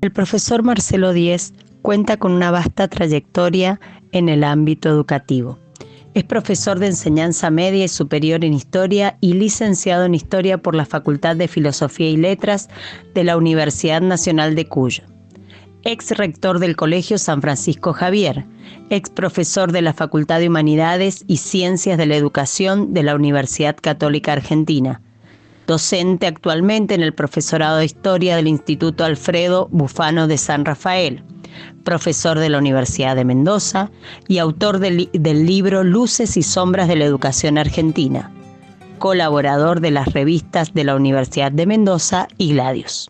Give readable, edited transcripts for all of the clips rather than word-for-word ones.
El profesor Marcelo Diez cuenta con una vasta trayectoria en el ámbito educativo. Es profesor de enseñanza media y superior en Historia y licenciado en Historia por la Facultad de Filosofía y Letras de la Universidad Nacional de Cuyo. Ex rector del Colegio San Francisco Javier, ex profesor de la Facultad de Humanidades y Ciencias de la Educación de la Universidad Católica Argentina. Docente actualmente en el profesorado de Historia del Instituto Alfredo Bufano de San Rafael, profesor de la Universidad de Mendoza y autor del libro Luces y Sombras de la Educación Argentina, colaborador de las revistas de la Universidad de Mendoza y Gladius.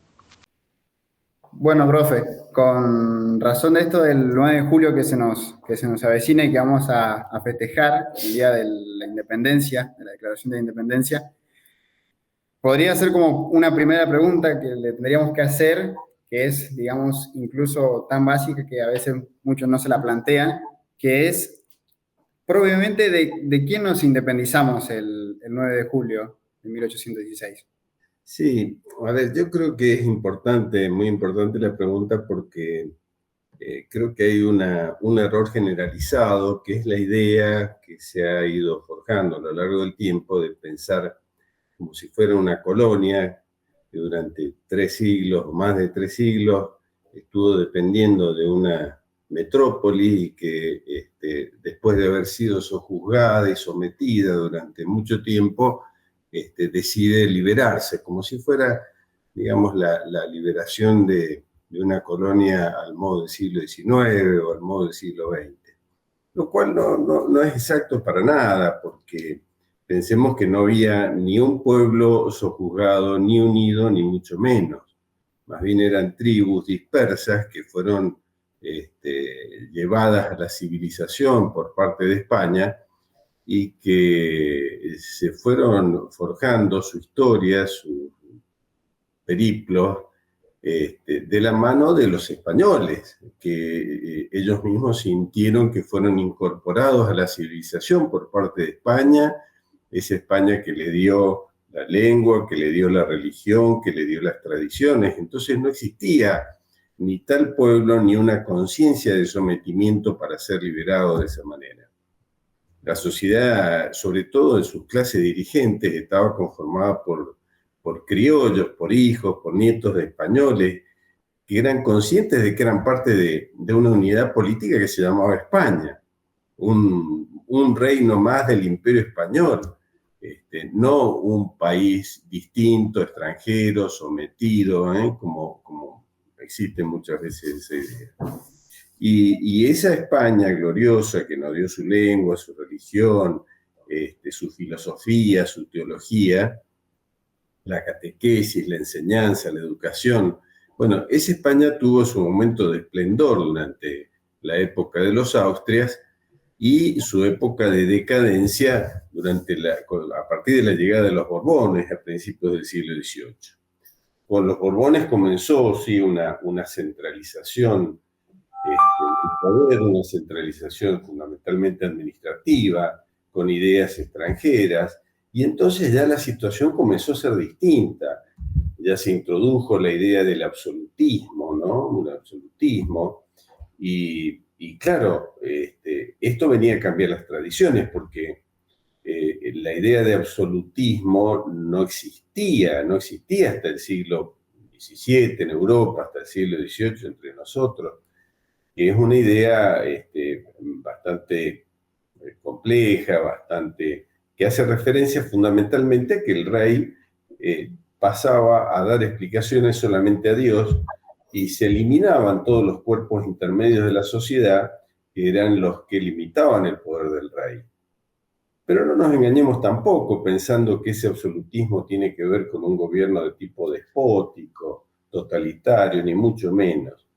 Bueno, profe, con razón de esto del 9 de julio que se nos avecina y que vamos a festejar el día de la independencia, de la Declaración de la Independencia, podría ser como una primera pregunta que le tendríamos que hacer, que es, digamos, incluso tan básica que a veces muchos no se la plantean, que es, probablemente, ¿de quién nos independizamos el 9 de julio de 1816? Sí, a ver, yo creo que es importante, muy importante la pregunta porque creo que hay un error generalizado, que es la idea que se ha ido forjando a lo largo del tiempo de pensar como si fuera una colonia que durante 3 siglos, o más de 3 siglos, estuvo dependiendo de una metrópoli y que después de haber sido sojuzgada y sometida durante mucho tiempo, decide liberarse, como si fuera, digamos, la liberación de una colonia al modo del siglo XIX o al modo del siglo XX. Lo cual no es exacto para nada, porque pensemos que no había ni un pueblo sojuzgado, ni unido, ni mucho menos. Más bien eran tribus dispersas que fueron llevadas a la civilización por parte de España y que se fueron forjando su historia, sus periplos, de la mano de los españoles, que ellos mismos sintieron que fueron incorporados a la civilización por parte de España, esa España que le dio la lengua, que le dio la religión, que le dio las tradiciones. Entonces no existía ni tal pueblo ni una conciencia de sometimiento para ser liberado de esa manera. La sociedad, sobre todo en sus clases dirigentes, estaba conformada por criollos, por hijos, por nietos de españoles, que eran conscientes de que eran parte de una unidad política que se llamaba España, un reino más del Imperio Español, no un país distinto, extranjero, sometido, como existe muchas veces esa idea. Y esa España gloriosa que nos dio su lengua, su religión, su filosofía, su teología, la catequesis, la enseñanza, la educación. Bueno, esa España tuvo su momento de esplendor durante la época de los Austrias y su época de decadencia a partir de la llegada de los Borbones a principios del siglo XVIII. Con los Borbones comenzó, sí, una centralización del poder, una centralización fundamentalmente administrativa, con ideas extranjeras, y entonces ya la situación comenzó a ser distinta. Ya se introdujo la idea del absolutismo, ¿no? Un absolutismo, y claro, esto venía a cambiar las tradiciones, porque la idea de absolutismo no existía hasta el siglo XVII en Europa, hasta el siglo XVIII entre nosotros, que es una idea bastante compleja, que hace referencia fundamentalmente a que el rey pasaba a dar explicaciones solamente a Dios y se eliminaban todos los cuerpos intermedios de la sociedad, que eran los que limitaban el poder del rey. Pero no nos engañemos tampoco pensando que ese absolutismo tiene que ver con un gobierno de tipo despótico, totalitario, ni mucho menos.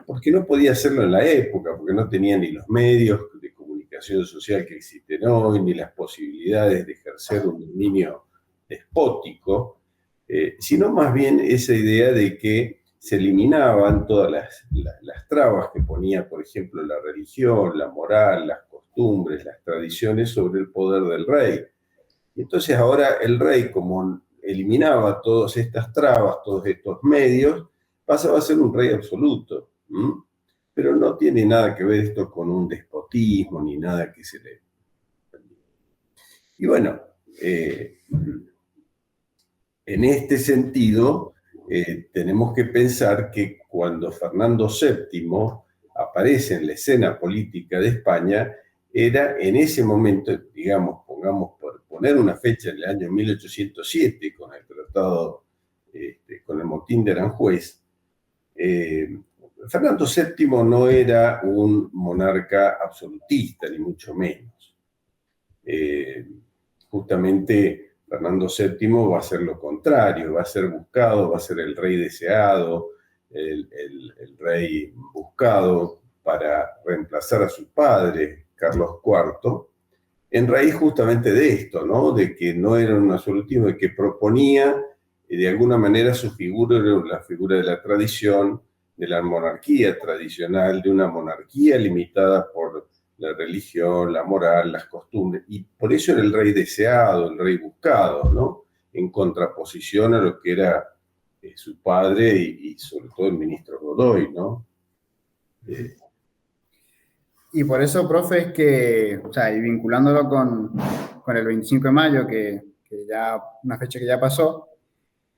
Porque no podía hacerlo en la época, porque no tenía ni los medios de comunicación social que existen hoy, ni las posibilidades de ejercer un dominio despótico, sino más bien esa idea de que se eliminaban todas las trabas que ponía, por ejemplo, la religión, la moral, las costumbres, costumbres, las tradiciones sobre el poder del rey. Y entonces ahora el rey, como eliminaba todas estas trabas, todos estos medios, pasaba a ser un rey absoluto. Pero no tiene nada que ver esto con un despotismo ni nada que se le... Y bueno, en este sentido, tenemos que pensar que cuando Fernando VII aparece en la escena política de España, era en ese momento, digamos, pongamos por poner una fecha en el año 1807, con el tratado, con el motín de Aranjuez. Fernando VII no era un monarca absolutista, ni mucho menos. Justamente Fernando VII va a ser lo contrario, va a ser buscado, va a ser el rey deseado, el rey buscado para reemplazar a su padre, Carlos IV, en raíz justamente de esto, ¿no? De que no era un absolutismo, de que proponía, de alguna manera su figura era la figura de la tradición, de la monarquía tradicional, de una monarquía limitada por la religión, la moral, las costumbres, y por eso era el rey deseado, el rey buscado, ¿no? En contraposición a lo que era su padre y sobre todo el ministro Godoy, ¿no? Y por eso, profe, es que, o sea, y vinculándolo con el 25 de mayo, que ya, una fecha que ya pasó,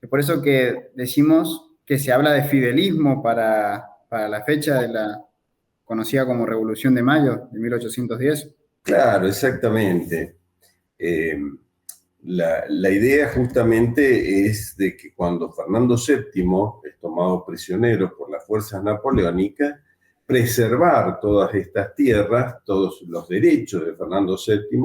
es por eso que decimos que se habla de fidelismo para la fecha de la conocida como Revolución de Mayo de 1810. Claro, exactamente. La idea justamente es de que cuando Fernando VII es tomado prisionero por las fuerzas napoleónicas, preservar todas estas tierras, todos los derechos de Fernando VII,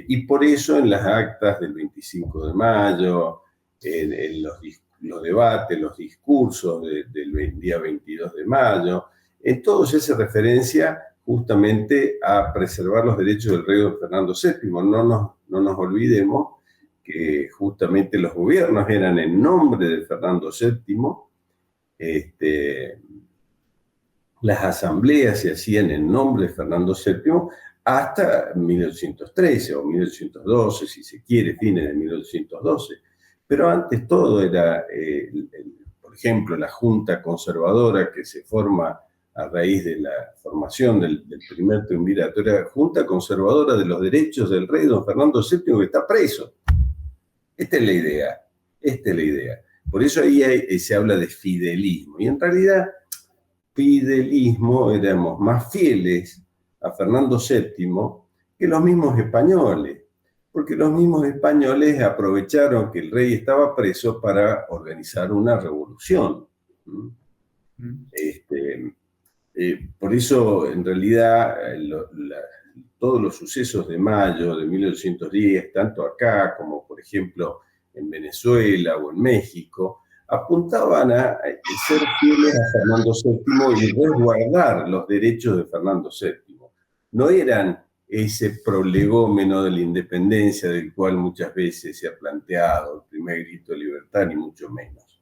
y por eso en las actas del 25 de mayo, en los debates, los discursos del día 22 de mayo, en todos se hace referencia justamente a preservar los derechos del rey don Fernando VII. No nos olvidemos que justamente los gobiernos eran en nombre de Fernando VII, las asambleas se hacían en nombre de Fernando VII hasta 1813 o 1812, si se quiere, fines de 1812. Pero antes todo era, por ejemplo, la Junta Conservadora que se forma a raíz de la formación del primer triunvirato, era Junta Conservadora de los Derechos del Rey don Fernando VII, que está preso. Esta es la idea. Por eso ahí se habla de fidelismo. Y en realidad, fidelismo, éramos más fieles a Fernando VII que los mismos españoles, porque los mismos españoles aprovecharon que el rey estaba preso para organizar una revolución. Por eso, en realidad, todos los sucesos de mayo de 1810, tanto acá como, por ejemplo, en Venezuela o en México, apuntaban a ser fieles a Fernando VII y resguardar los derechos de Fernando VII. No eran ese prolegómeno de la independencia del cual muchas veces se ha planteado el primer grito de libertad, ni mucho menos.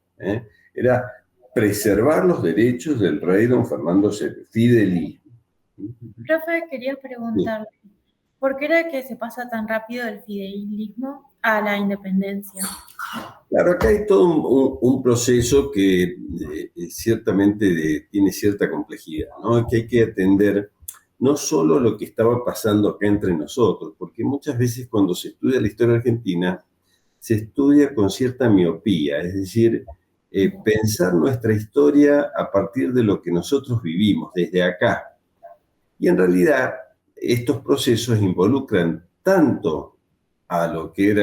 Era preservar los derechos del rey don Fernando VII, fidelismo. Profe, quería preguntarle, ¿por qué era que se pasa tan rápido del fidelismo a la independencia? Claro, acá hay todo un proceso que ciertamente tiene cierta complejidad, ¿no? Que hay que atender no solo lo que estaba pasando acá entre nosotros, porque muchas veces cuando se estudia la historia argentina, se estudia con cierta miopía, es decir, pensar nuestra historia a partir de lo que nosotros vivimos desde acá. Y en realidad, estos procesos involucran tanto a lo que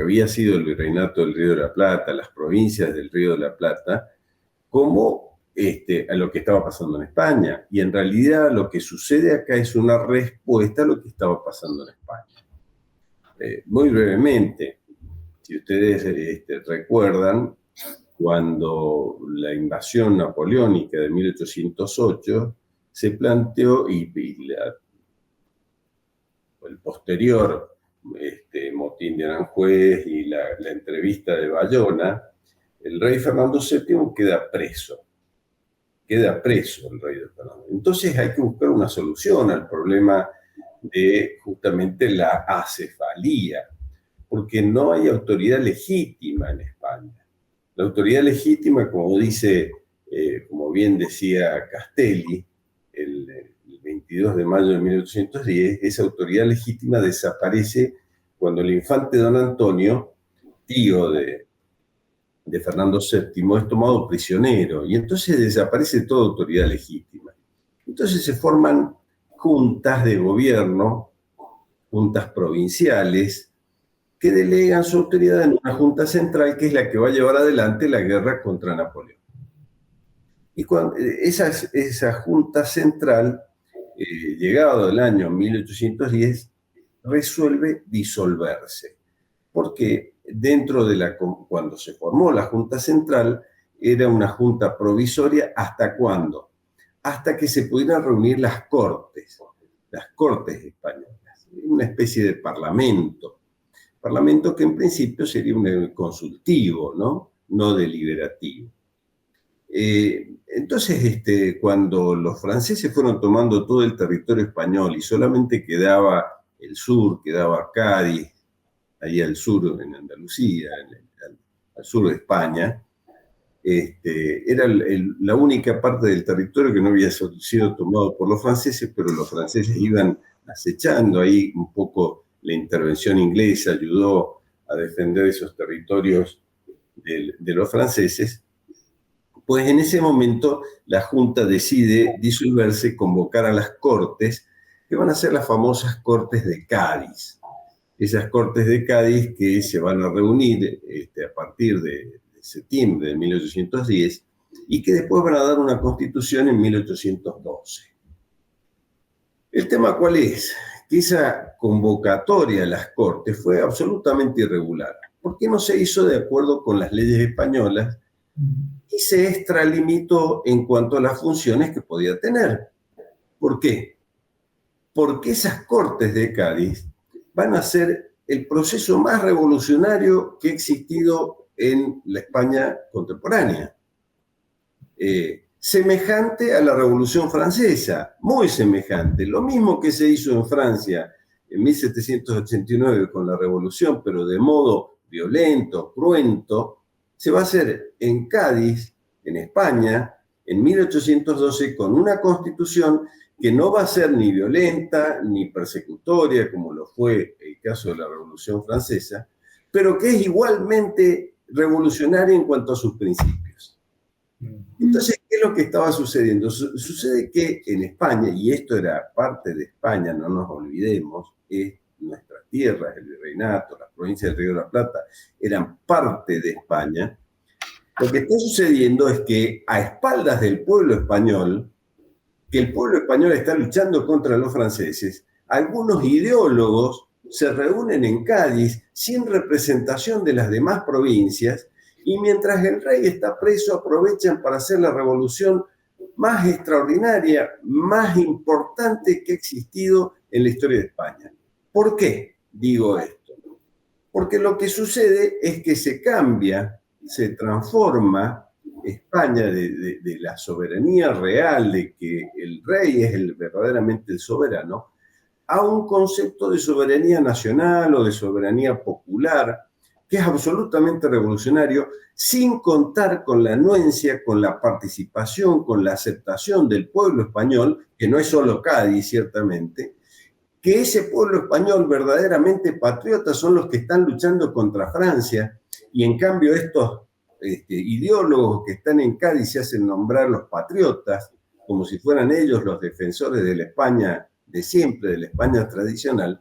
había sido el virreinato del Río de la Plata, las provincias del Río de la Plata, como a lo que estaba pasando en España. Y en realidad lo que sucede acá es una respuesta a lo que estaba pasando en España. Muy brevemente, si ustedes recuerdan, cuando la invasión napoleónica de 1808 se planteó y el posterior motín de Aranjuez y la entrevista de Bayona, el rey Fernando VII queda preso. queda preso el rey de Fernando. Entonces hay que buscar una solución al problema de justamente la acefalía, porque no hay autoridad legítima en España. La autoridad legítima, como dice, como bien decía Castelli, el 22 de mayo de 1810, esa autoridad legítima desaparece cuando el infante don Antonio, tío de Fernando VII, es tomado prisionero, y entonces desaparece toda autoridad legítima. Entonces se forman juntas de gobierno, juntas provinciales, que delegan su autoridad en una junta central, que es la que va a llevar adelante la guerra contra Napoleón. Y cuando esa junta central, llegado el año 1810, resuelve disolverse, porque cuando se formó la Junta Central, era una junta provisoria. ¿Hasta cuándo? Hasta que se pudieran reunir las cortes españolas, una especie de parlamento que en principio sería un consultivo, no deliberativo. Entonces, cuando los franceses fueron tomando todo el territorio español y solamente quedaba el sur, quedaba Cádiz, ahí al sur, en Andalucía, al sur de España, era la única parte del territorio que no había sido tomado por los franceses, pero los franceses iban acechando ahí un poco. La intervención inglesa ayudó a defender esos territorios de los franceses. Pues en ese momento la Junta decide disolverse, convocar a las Cortes, que van a ser las famosas Cortes de Cádiz. Esas Cortes de Cádiz que se van a reunir a partir de septiembre de 1810 y que después van a dar una constitución en 1812. ¿El tema cuál es? Que esa convocatoria a las Cortes fue absolutamente irregular, porque no se hizo de acuerdo con las leyes españolas y se extralimitó en cuanto a las funciones que podía tener. ¿Por qué? Porque esas Cortes de Cádiz van a ser el proceso más revolucionario que ha existido en la España contemporánea. Semejante a la Revolución Francesa, muy semejante. Lo mismo que se hizo en Francia en 1789 con la Revolución, pero de modo violento, cruento, se va a hacer en Cádiz, en España, en 1812, con una constitución que no va a ser ni violenta ni persecutoria, como lo fue el caso de la Revolución Francesa, pero que es igualmente revolucionaria en cuanto a sus principios. Entonces, ¿qué es lo que estaba sucediendo? Sucede que en España, y esto era parte de España, no nos olvidemos, es nuestras tierras, el virreinato, las provincias del Río de la Plata, eran parte de España. Lo que está sucediendo es que a espaldas del pueblo español, que el pueblo español está luchando contra los franceses, algunos ideólogos se reúnen en Cádiz sin representación de las demás provincias, y mientras el rey está preso aprovechan para hacer la revolución más extraordinaria, más importante que ha existido en la historia de España. ¿Por qué digo esto? Porque lo que sucede es que se cambia, se transforma España de la soberanía real, de que el rey es verdaderamente el soberano, a un concepto de soberanía nacional o de soberanía popular, que es absolutamente revolucionario, sin contar con la anuencia, con la participación, con la aceptación del pueblo español, que no es solo Cádiz, ciertamente, que ese pueblo español verdaderamente patriota son los que están luchando contra Francia, y en cambio estos ideólogos que están en Cádiz se hacen nombrar los patriotas, como si fueran ellos los defensores de la España de siempre, de la España tradicional,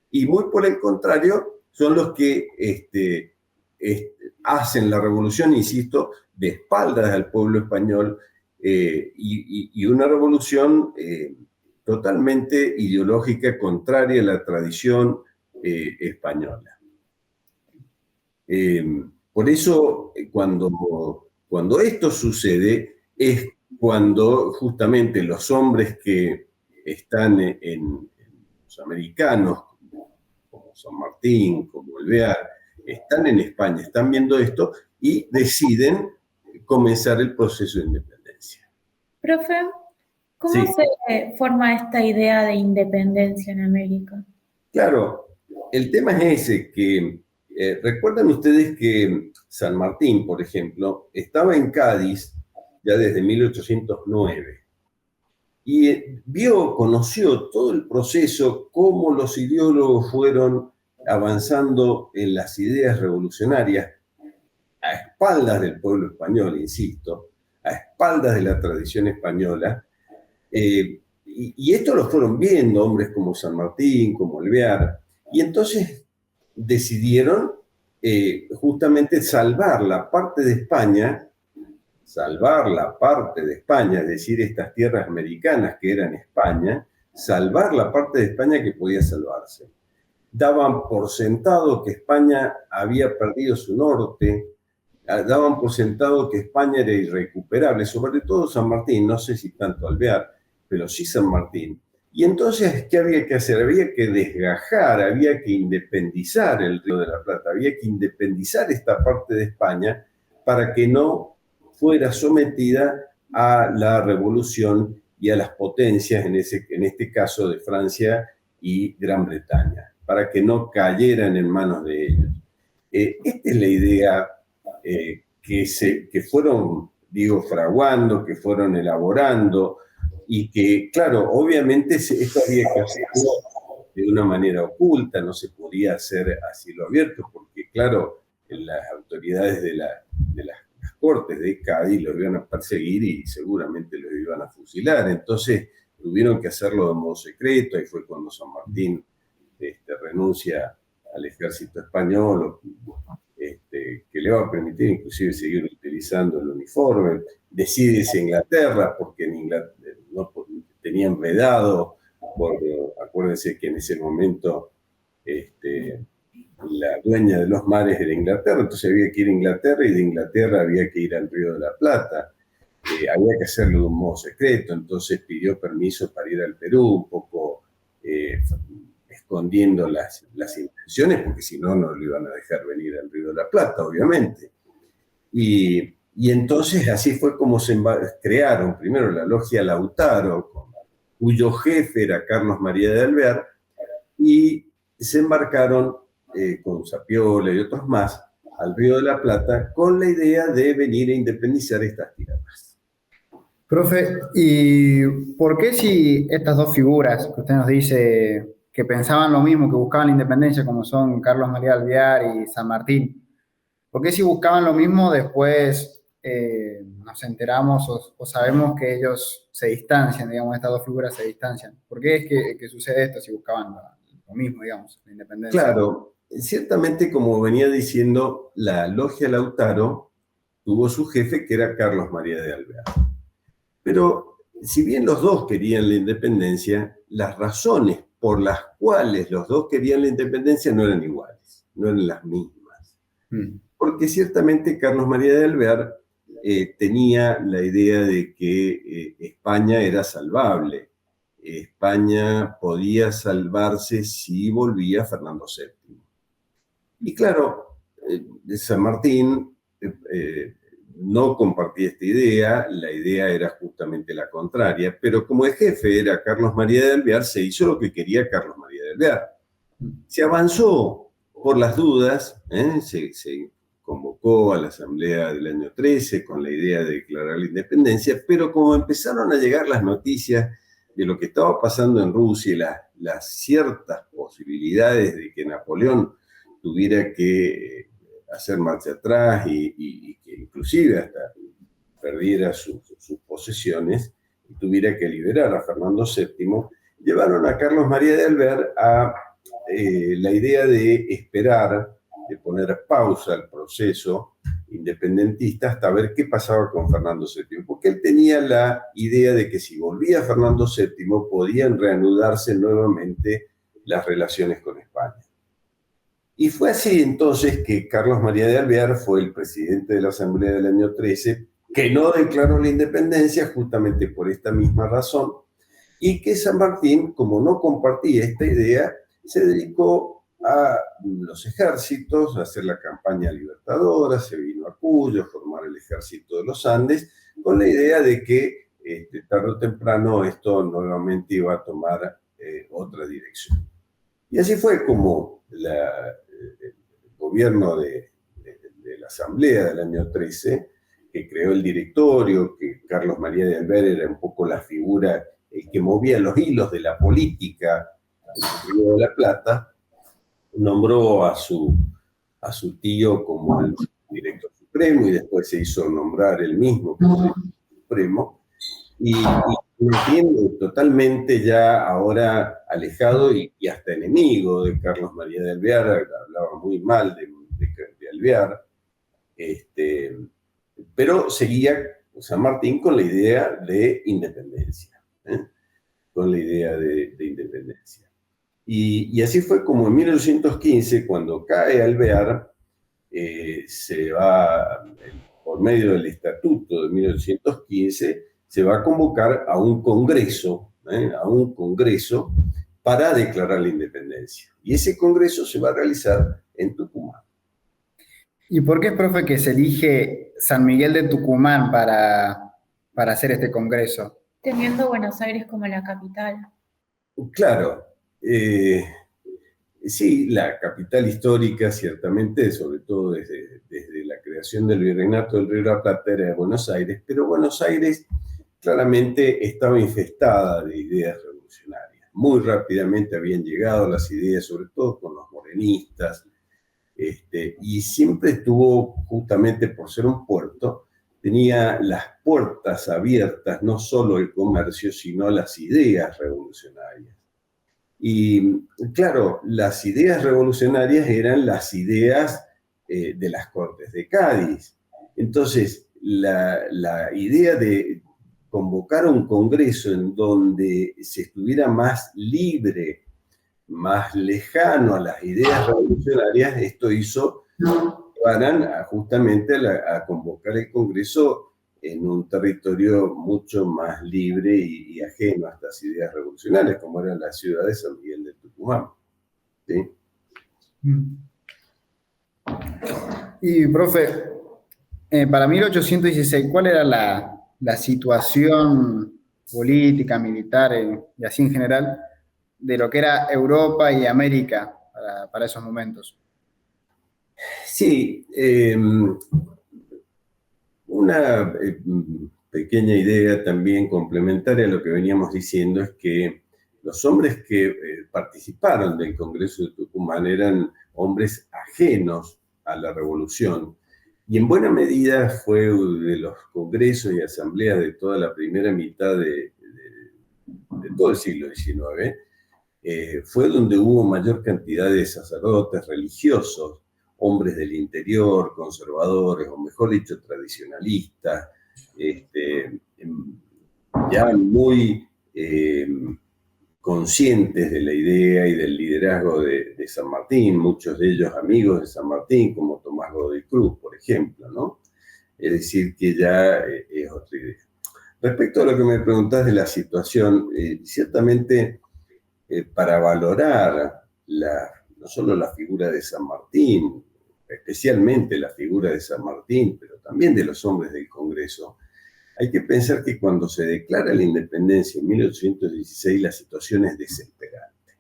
y muy por el contrario, son los que hacen la revolución, insisto, de espaldas al pueblo español, y una revolución totalmente ideológica, contraria a la tradición española. Por eso, cuando esto sucede, es cuando justamente los hombres que están los americanos, como San Martín, como Alvear, están en España, están viendo esto y deciden comenzar el proceso de independencia. Profe, ¿cómo Sí. se forma esta idea de independencia en América? Claro, el tema es ese, que recuerdan ustedes que San Martín, por ejemplo, estaba en Cádiz ya desde 1809 y conoció todo el proceso, cómo los ideólogos fueron avanzando en las ideas revolucionarias a espaldas del pueblo español, insisto, a espaldas de la tradición española. Y esto lo fueron viendo hombres como San Martín, como Alvear, y entonces decidieron justamente salvar la parte de España, es decir, estas tierras americanas que eran España, salvar la parte de España que podía salvarse. Daban por sentado que España había perdido su norte, daban por sentado que España era irrecuperable, sobre todo San Martín, no sé si tanto Alvear, pero sí San Martín. Y entonces, ¿qué había que hacer? Había que desgajar, había que independizar el Río de la Plata, había que independizar esta parte de España para que no fuera sometida a la revolución y a las potencias, en este caso de Francia y Gran Bretaña, para que no cayeran en manos de ellos. Esta es la idea que fueron, fraguando, que fueron elaborando, y que, claro, obviamente esto había que hacerlo de una manera oculta, no se podía hacer a cielo abierto, porque, claro, las autoridades de las cortes de Cádiz los iban a perseguir y seguramente los iban a fusilar. Entonces tuvieron que hacerlo de modo secreto, y fue cuando San Martín renuncia al ejército español, que le va a permitir inclusive seguir utilizando el uniforme. Decide irse a Inglaterra, porque en Inglaterra no tenían vedado, acuérdense que en ese momento la dueña de los mares era Inglaterra, entonces había que ir a Inglaterra, y de Inglaterra había que ir al Río de la Plata. Había que hacerlo de un modo secreto, entonces pidió permiso para ir al Perú, un poco escondiendo las intenciones, porque si no, no lo iban a dejar venir al Río de la Plata, obviamente. Y entonces así fue como se crearon primero la Logia Lautaro, cuyo jefe era Carlos María de Alvear, y se embarcaron con Sapiola y otros más al Río de la Plata con la idea de venir a independizar estas tierras. Profe, ¿y por qué si estas dos figuras que usted nos dice que pensaban lo mismo, que buscaban la independencia, como son Carlos María de Alvear y San Martín, por qué si buscaban lo mismo después nos enteramos o sabemos que ellos se distancian, digamos, estas dos figuras se distancian? ¿Por qué es que sucede esto si buscaban lo mismo, digamos, la independencia? Claro, ciertamente, como venía diciendo, la Logia Lautaro tuvo su jefe, que era Carlos María de Alvear. Pero si bien los dos querían la independencia, las razones por las cuales los dos querían la independencia no eran iguales, no eran las mismas. Porque ciertamente Carlos María de Alvear tenía la idea de que España era salvable. España podía salvarse si volvía Fernando VII. Y claro, San Martín no compartía esta idea, la idea era justamente la contraria, pero como el jefe era Carlos María de Alvear, se hizo lo que quería Carlos María de Alvear. Se avanzó por las dudas, se convocó a la Asamblea del año 13 con la idea de declarar la independencia, pero como empezaron a llegar las noticias de lo que estaba pasando en Rusia y las ciertas posibilidades de que Napoleón tuviera que hacer marcha atrás y que inclusive hasta perdiera sus posesiones y tuviera que liberar a Fernando VII, llevaron a Carlos María de Alvear a la idea de esperar, de poner pausa al proceso independentista hasta ver qué pasaba con Fernando VII, porque él tenía la idea de que si volvía Fernando VII podían reanudarse nuevamente las relaciones con España. Y fue así entonces que Carlos María de Alvear fue el presidente de la Asamblea del año 13, que no declaró la independencia justamente por esta misma razón, y que San Martín, como no compartía esta idea, se dedicó a los ejércitos, a hacer la campaña libertadora, se vino a Cuyo a formar el ejército de los Andes, con la idea de que tarde o temprano esto nuevamente iba a tomar otra dirección. Y así fue como el gobierno de la Asamblea del año 13, que creó el directorio, que Carlos María de Alvear era un poco la figura que movía los hilos de la política en el Río de la Plata, nombró a su tío como el director supremo y después se hizo nombrar él mismo como director supremo, y tiene totalmente ya ahora alejado y hasta enemigo de Carlos María de Alvear, hablaba muy mal de Alvear, pero seguía San Martín con la idea de independencia, con la idea de independencia. Y así fue como en 1815, cuando cae Alvear, se va, por medio del Estatuto de 1815, se va a convocar a un congreso para declarar la independencia. Y ese congreso se va a realizar en Tucumán. ¿Y por qué, profe, que se elige San Miguel de Tucumán para hacer este congreso? Teniendo Buenos Aires como la capital. Claro, sí, la capital histórica, ciertamente, sobre todo desde la creación del Virreinato del Río de la Plata, era de Buenos Aires, pero Buenos Aires claramente estaba infestada de ideas revolucionarias. Muy rápidamente habían llegado las ideas, sobre todo con los morenistas, y siempre estuvo, justamente por ser un puerto, tenía las puertas abiertas, no solo el comercio, sino las ideas revolucionarias. Y claro, las ideas revolucionarias eran las ideas de las Cortes de Cádiz. Entonces, la idea de convocar un congreso en donde se estuviera más libre, más lejano a las ideas revolucionarias, esto hizo que van justamente a convocar el congreso en un territorio mucho más libre y ajeno a estas ideas revolucionarias, como era la ciudad de San Miguel de Tucumán. ¿Sí? Y, profe, para 1816, ¿cuál era la situación política, militar y así en general de lo que era Europa y América para esos momentos? Sí, una pequeña idea también complementaria a lo que veníamos diciendo es que los hombres que participaron del Congreso de Tucumán eran hombres ajenos a la revolución, y en buena medida fue de los congresos y asambleas de toda la primera mitad de todo el siglo XIX, fue donde hubo mayor cantidad de sacerdotes religiosos, hombres del interior, conservadores, o mejor dicho, tradicionalistas, ya muy conscientes de la idea y del liderazgo de San Martín, muchos de ellos amigos de San Martín, como Tomás Godoy Cruz, por ejemplo, ¿no? Es decir, que ya es otra idea. Respecto a lo que me preguntás de la situación, ciertamente para valorar no solo la figura de San Martín, especialmente la figura de San Martín, pero también de los hombres del Congreso, hay que pensar que cuando se declara la independencia en 1816, la situación es desesperante.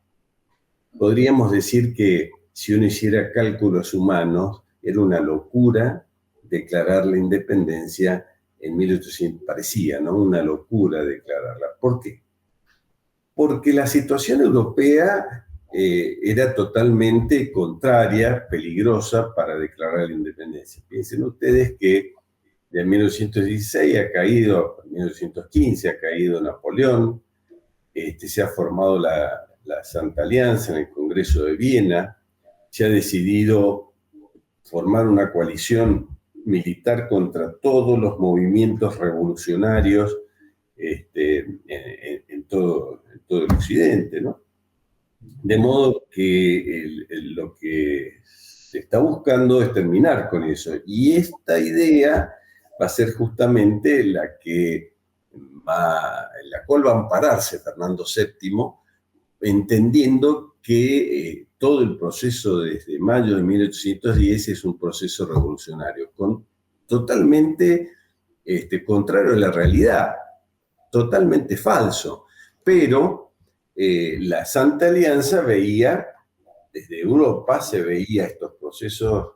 Podríamos decir que si uno hiciera cálculos humanos, era una locura declarar la independencia en 1800, parecía, ¿no? Una locura declararla. ¿Por qué? Porque la situación europea era totalmente contraria, peligrosa para declarar la independencia. Piensen ustedes que de 1916 en 1915 ha caído Napoleón, se ha formado la Santa Alianza en el Congreso de Viena, se ha decidido formar una coalición militar contra todos los movimientos revolucionarios en todo el occidente, ¿no? De modo que lo que se está buscando es terminar con eso. Y esta idea va a ser justamente en la cual va a ampararse Fernando VII, entendiendo que todo el proceso desde mayo de 1810 es un proceso revolucionario, totalmente contrario a la realidad. totalmente falso. Pero la Santa Alianza veía, desde Europa se veía estos procesos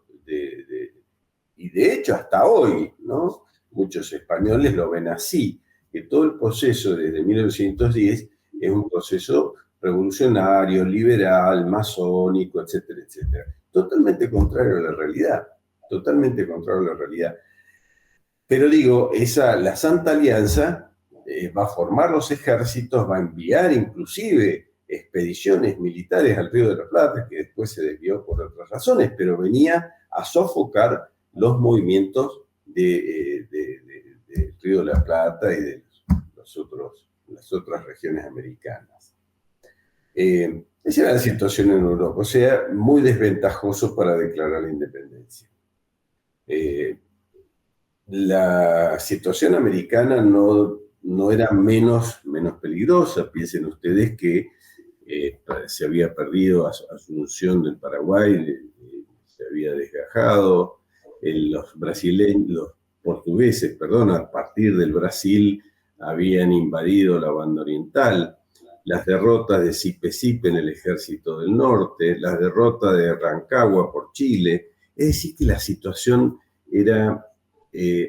y de hecho hasta hoy, ¿no? Muchos españoles lo ven así, que todo el proceso desde 1910 es un proceso revolucionario, liberal, masónico, etcétera, etcétera. Totalmente contrario a la realidad, totalmente contrario a la realidad. Pero digo, la Santa Alianza va a formar los ejércitos, va a enviar inclusive expediciones militares al Río de la Plata, que después se desvió por otras razones, pero venía a sofocar los movimientos del Río de la Plata y de las otras regiones americanas. Esa era la situación en Europa, o sea, muy desventajoso para declarar la independencia. La situación americana no era menos peligrosa. Piensen ustedes que se había perdido Asunción del Paraguay, se había desgajado, los portugueses, a partir del Brasil habían invadido la banda oriental, las derrotas de Sipe-Sipe en el ejército del norte, las derrotas de Rancagua por Chile, es decir que la situación era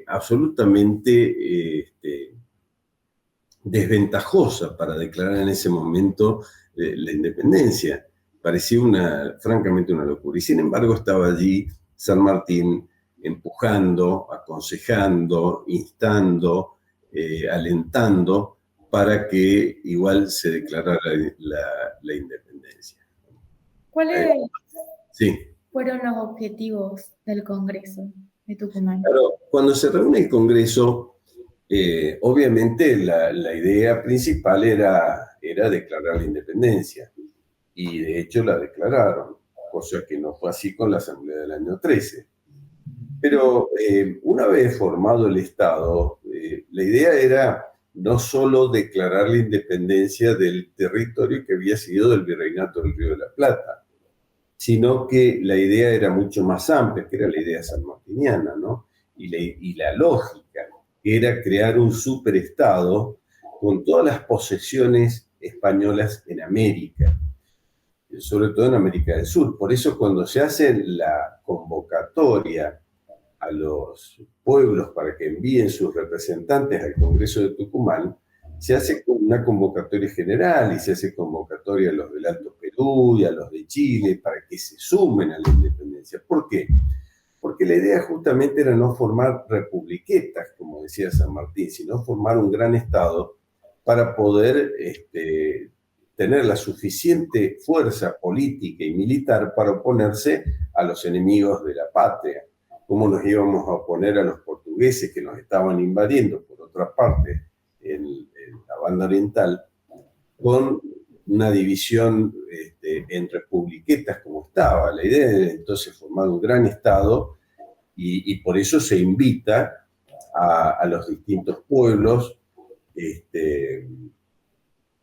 absolutamente desventajosa para declarar en ese momento la independencia. Parecía francamente una locura. Y sin embargo estaba allí San Martín empujando, aconsejando, instando, alentando para que igual se declarara la independencia. ¿Cuáles sí. fueron los objetivos del Congreso de Tucumán? Claro, cuando se reúne el Congreso, obviamente la idea principal era declarar la independencia, y de hecho la declararon, cosa que no fue así con la Asamblea del año 13. Pero una vez formado el Estado, la idea era no solo declarar la independencia del territorio que había sido del Virreinato del Río de la Plata, sino que la idea era mucho más amplia, que era la idea sanmartiniana, ¿no? Y la lógica, que era crear un superestado con todas las posesiones españolas en América, sobre todo en América del Sur. Por eso cuando se hace la convocatoria a los pueblos para que envíen sus representantes al Congreso de Tucumán, se hace una convocatoria general y se hace convocatoria a los del Alto Perú y a los de Chile para que se sumen a la independencia. ¿Por qué? Porque la idea justamente era no formar republiquetas, como decía San Martín, sino formar un gran Estado para poder tener la suficiente fuerza política y militar para oponerse a los enemigos de la patria. ¿Cómo nos íbamos a oponer a los portugueses que nos estaban invadiendo por otra parte en la banda oriental, con una división en republiquetas como estaba? La idea era entonces formar un gran Estado, y por eso se invita a los distintos pueblos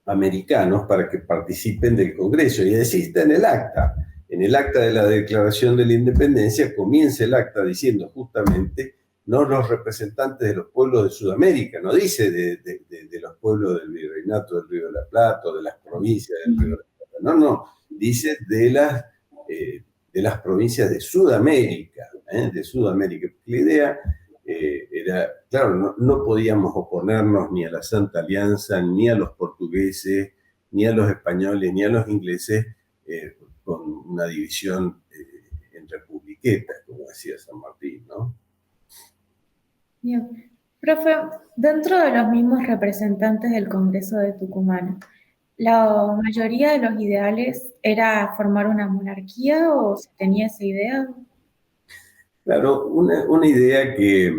americanos para que participen del Congreso. Y así está en el acta. En el acta de la Declaración de la Independencia comienza el acta diciendo justamente no los representantes de los pueblos de Sudamérica, no dice de los pueblos del Virreinato del Río de la Plata o de las provincias del Río de la Plata, no, dice de las provincias de Sudamérica, de Sudamérica. La idea era, claro, no podíamos oponernos ni a la Santa Alianza, ni a los portugueses, ni a los españoles, ni a los ingleses, con una división en republiquetas, como decía San Martín, ¿no? Bien. Profe, dentro de los mismos representantes del Congreso de Tucumán, ¿la mayoría de los ideales era formar una monarquía o se tenía esa idea? Claro, una idea que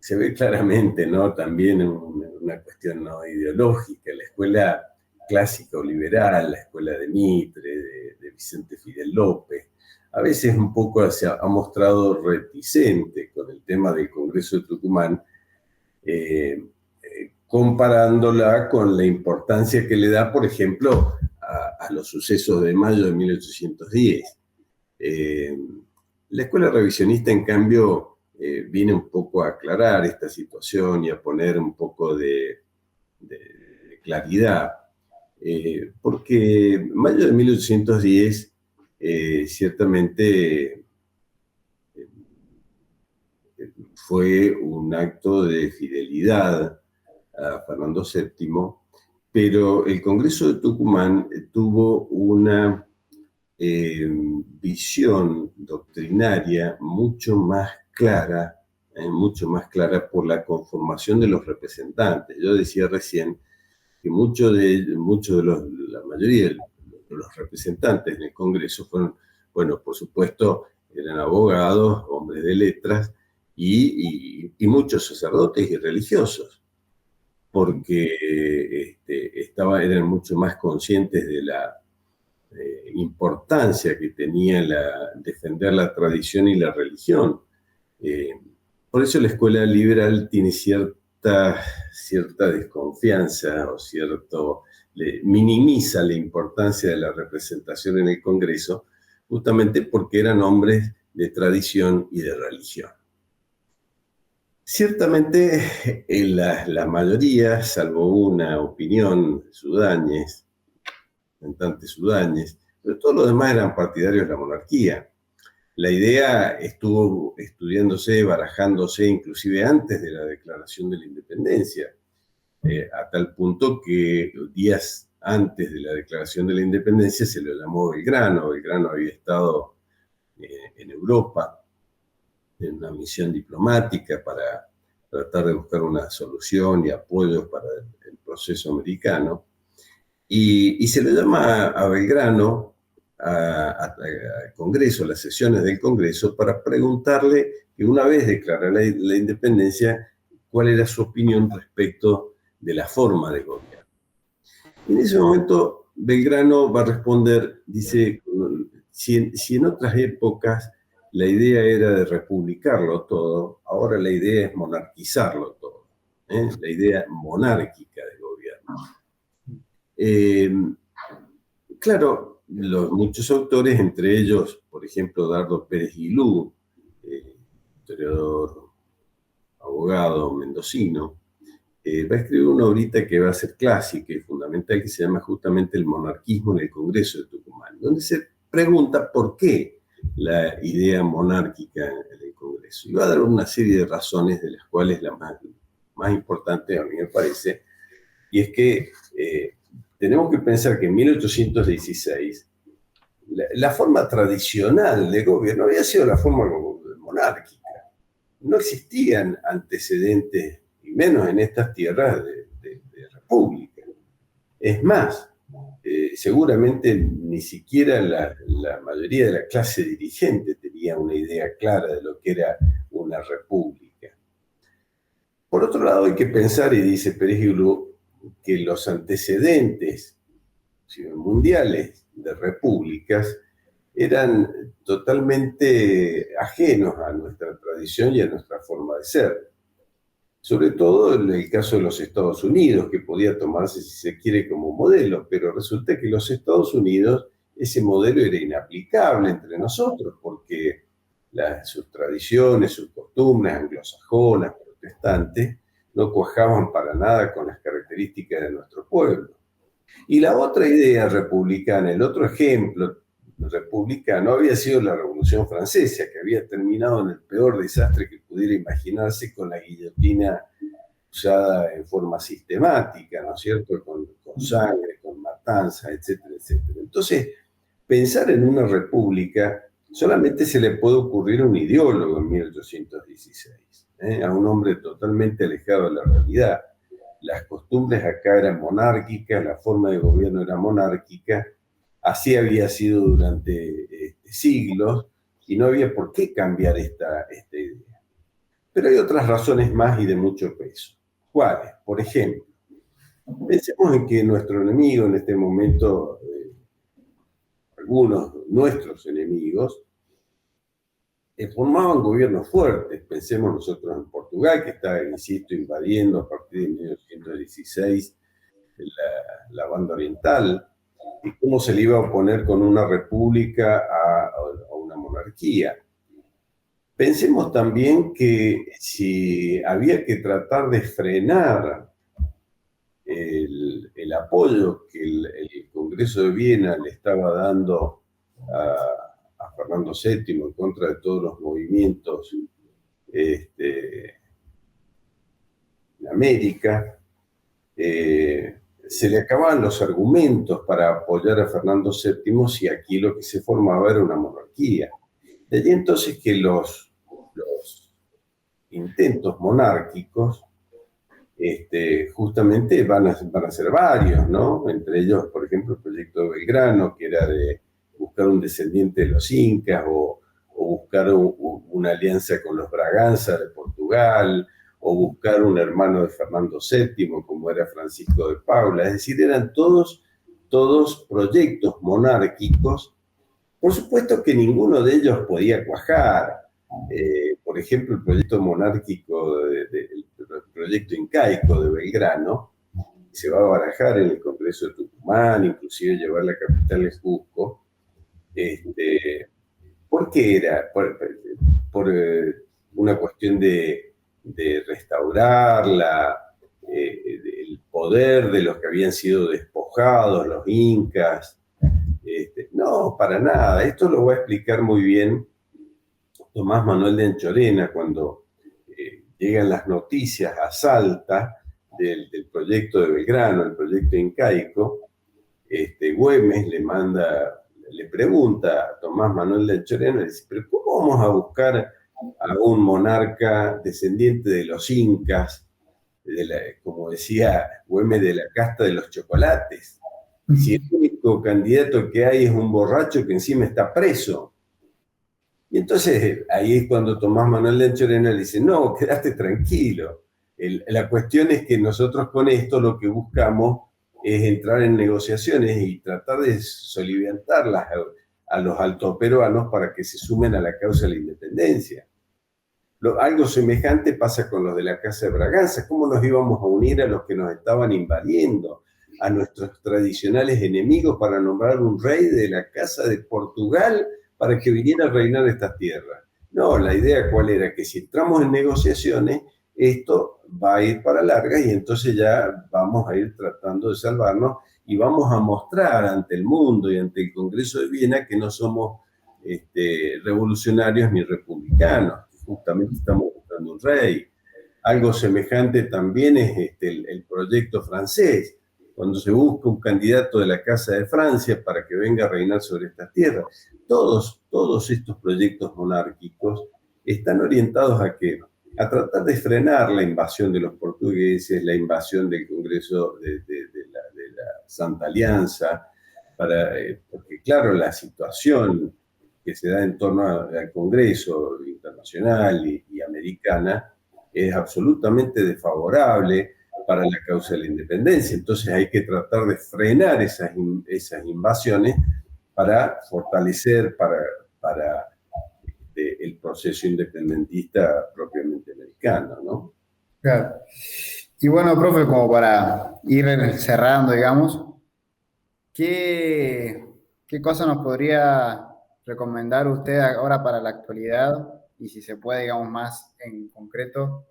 se ve claramente, ¿no? También una cuestión no ideológica. La escuela clásica o liberal, la escuela de Mitre, de Vicente Fidel López, a veces un poco se ha mostrado reticente con el tema del Congreso de Tucumán, comparándola con la importancia que le da, por ejemplo, a los sucesos de mayo de 1810. La escuela revisionista, en cambio, viene un poco a aclarar esta situación y a poner un poco de claridad. Porque mayo de 1810 ciertamente fue un acto de fidelidad a Fernando VII, pero el Congreso de Tucumán tuvo una visión doctrinaria mucho más clara por la conformación de los representantes. Yo decía recién que la mayoría de los representantes en el Congreso fueron, bueno, por supuesto, eran abogados, hombres de letras y muchos sacerdotes y religiosos, porque eran mucho más conscientes de la importancia que tenía defender la tradición y la religión. Por eso la escuela liberal tiene cierta desconfianza minimiza la importancia de la representación en el Congreso, justamente porque eran hombres de tradición y de religión. Ciertamente, la mayoría, salvo una opinión, representantes sudáñez, pero todos los demás eran partidarios de la monarquía. La idea estuvo estudiándose, barajándose, inclusive antes de la declaración de la independencia, a tal punto que días antes de la declaración de la independencia se lo llamó Belgrano. Belgrano había estado en Europa en una misión diplomática para tratar de buscar una solución y apoyos para el proceso americano. Y se le llama a Belgrano, al Congreso, a las sesiones del Congreso, para preguntarle que una vez declarada la independencia, cuál era su opinión respecto de la forma de gobierno. Y en ese momento Belgrano va a responder, dice, si en otras épocas la idea era de republicarlo todo, ahora la idea es monarquizarlo todo, la idea monárquica de gobierno. Claro, muchos autores, entre ellos, por ejemplo, Dardo Pérez Guilú, historiador, abogado mendocino, va a escribir una obrita que va a ser clásica y fundamental, que se llama justamente El monarquismo en el Congreso de Tucumán, donde se pregunta por qué la idea monárquica en el Congreso. Y va a dar una serie de razones, de las cuales la más importante a mí me parece, y es que tenemos que pensar que en 1816 la forma tradicional de gobierno había sido la forma monárquica. No existían antecedentes, y menos en estas tierras de república. Es más, seguramente ni siquiera la mayoría de la clase dirigente tenía una idea clara de lo que era una república. Por otro lado, hay que pensar, y dice Pérez Guilú, que los antecedentes mundiales de repúblicas eran totalmente ajenos a nuestra tradición y a nuestra forma de ser. Sobre todo en el caso de los Estados Unidos, que podía tomarse, si se quiere, como modelo, pero resulta que los Estados Unidos, ese modelo era inaplicable entre nosotros, porque sus tradiciones, sus costumbres anglosajonas, protestantes, no cuajaban para nada con las características de nuestro pueblo. Y la otra idea republicana, el otro ejemplo republicano, había sido la Revolución Francesa, que había terminado en el peor desastre que pudiera imaginarse, con la guillotina usada en forma sistemática, ¿no es cierto?, con sangre, con matanza, etcétera, etcétera. Entonces, pensar en una república solamente se le puede ocurrir a un ideólogo en 1816, a un hombre totalmente alejado de la realidad. Las costumbres acá eran monárquicas, la forma de gobierno era monárquica, así había sido durante siglos, y no había por qué cambiar esta idea. Pero hay otras razones más y de mucho peso. ¿Cuáles? Por ejemplo, pensemos en que nuestro enemigo en este momento, algunos nuestros enemigos, formaban gobiernos fuertes. Pensemos nosotros en Portugal, que está, insisto, invadiendo a partir de 1916 la banda oriental, y cómo se le iba a oponer con una república a una monarquía. Pensemos también que si había que tratar de frenar el apoyo que el Congreso de Viena le estaba dando a Fernando VII en contra de todos los movimientos en América, se le acababan los argumentos para apoyar a Fernando VII si aquí lo que se formaba era una monarquía. De allí entonces que los intentos monárquicos justamente van a ser varios, ¿no? Entre ellos, por ejemplo, el proyecto de Belgrano, que era de buscar un descendiente de los incas o buscar una alianza con los Braganza de Portugal, o buscar un hermano de Fernando VII, como era Francisco de Paula. Es decir, eran todos proyectos monárquicos. Por supuesto que ninguno de ellos podía cuajar. Por ejemplo, el proyecto monárquico, el proyecto incaico de Belgrano, se va a barajar en el Congreso de Tucumán, inclusive llevar la capital de Cusco. ¿Por qué era? Por una cuestión de restaurar el poder de los que habían sido despojados, los incas. No, para nada. Esto lo va a explicar muy bien Tomás Manuel de Anchorena cuando llegan las noticias a Salta del proyecto de Belgrano, el proyecto incaico. Güemes le pregunta a Tomás Manuel de Anchorena, dice, pero ¿cómo vamos a buscar a un monarca descendiente de los incas, como decía Güemes, de la casta de los chocolates? Si el único candidato que hay es un borracho que encima está preso. Y entonces ahí es cuando Tomás Manuel de Anchorena le dice, no, quédate tranquilo. La cuestión es que nosotros con esto lo que buscamos es entrar en negociaciones y tratar de soliviantarlas a los altoperuanos para que se sumen a la causa de la independencia. Algo semejante pasa con los de la Casa de Braganza. ¿Cómo nos íbamos a unir a los que nos estaban invadiendo, a nuestros tradicionales enemigos, para nombrar un rey de la Casa de Portugal para que viniera a reinar estas tierras? No, la idea cuál era, que si entramos en negociaciones, esto va a ir para larga y entonces ya vamos a ir tratando de salvarnos y vamos a mostrar ante el mundo y ante el Congreso de Viena que no somos revolucionarios ni republicanos, que justamente estamos buscando un rey. Algo semejante también es el proyecto francés, cuando se busca un candidato de la Casa de Francia para que venga a reinar sobre estas tierras. Todos estos proyectos monárquicos están orientados a tratar de frenar la invasión de los portugueses, la invasión del Congreso de la Santa Alianza, porque claro, la situación que se da en torno al Congreso internacional y americana es absolutamente desfavorable para la causa de la independencia. Entonces hay que tratar de frenar esas invasiones para fortalecer para el proceso independentista propiamente americano, ¿no? Claro. Y bueno, profe, como para ir cerrando, digamos, ¿qué cosa nos podría recomendar usted ahora para la actualidad? Y si se puede, digamos, más en concreto,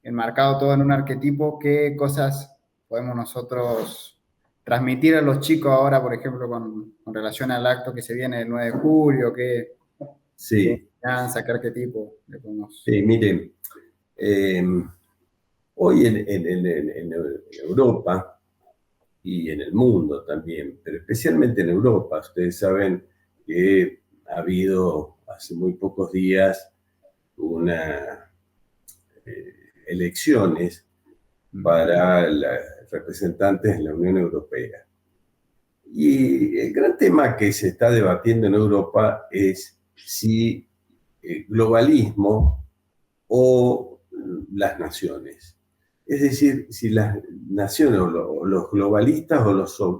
enmarcado todo en un arquetipo, ¿qué cosas podemos nosotros transmitir a los chicos ahora, por ejemplo, con relación al acto que se viene el 9 de julio? ¿Qué enseñanza, qué arquetipo le podemos...? Sí, miren, hoy en Europa y en el mundo también, pero especialmente en Europa, ustedes saben que ha habido hace muy pocos días elecciones para representantes de la Unión Europea. Y el gran tema que se está debatiendo en Europa es si globalismo o las naciones. Es decir, si las naciones o los globalistas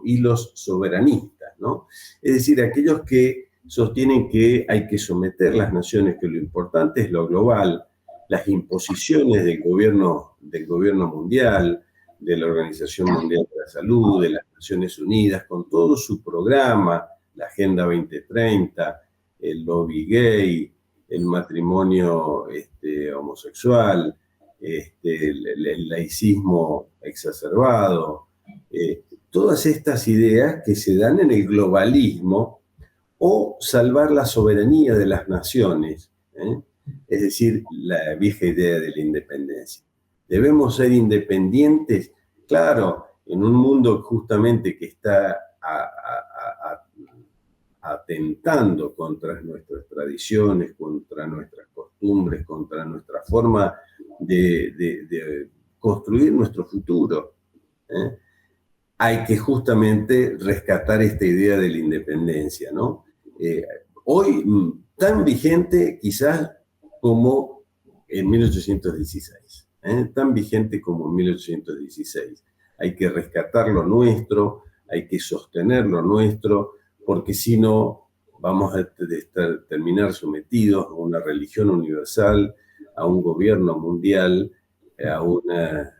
y los soberanistas, ¿no? Es decir, aquellos que sostienen que hay que someter las naciones, que lo importante es lo global, las imposiciones del gobierno mundial, de la Organización Mundial de la Salud, de las Naciones Unidas, con todo su programa, la Agenda 2030, el lobby gay, el matrimonio homosexual, el laicismo exacerbado, todas estas ideas que se dan en el globalismo, o salvar la soberanía de las naciones, es decir, la vieja idea de la independencia. Debemos ser independientes, claro, en un mundo justamente que está atentando contra nuestras tradiciones, contra nuestras costumbres, contra nuestra forma de construir nuestro futuro. Hay que justamente rescatar esta idea de la independencia, ¿no? Hoy tan vigente quizás como en 1816, tan vigente como en 1816. Hay que rescatar lo nuestro, hay que sostener lo nuestro, porque si no vamos a terminar sometidos a una religión universal, a un gobierno mundial, a una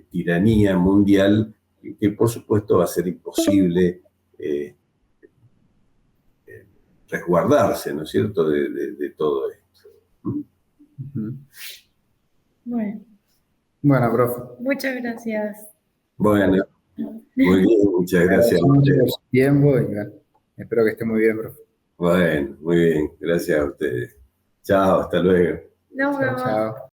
tiranía mundial, que por supuesto va a ser imposible resguardarse, ¿no es cierto?, de todo esto. Bueno, profe. Muchas gracias. Bueno, muy bien, muchas gracias. Mucho tiempo y bueno, espero que esté muy bien, profe. Bueno, muy bien, gracias a ustedes. Chao, hasta luego. Nos vemos. Chao.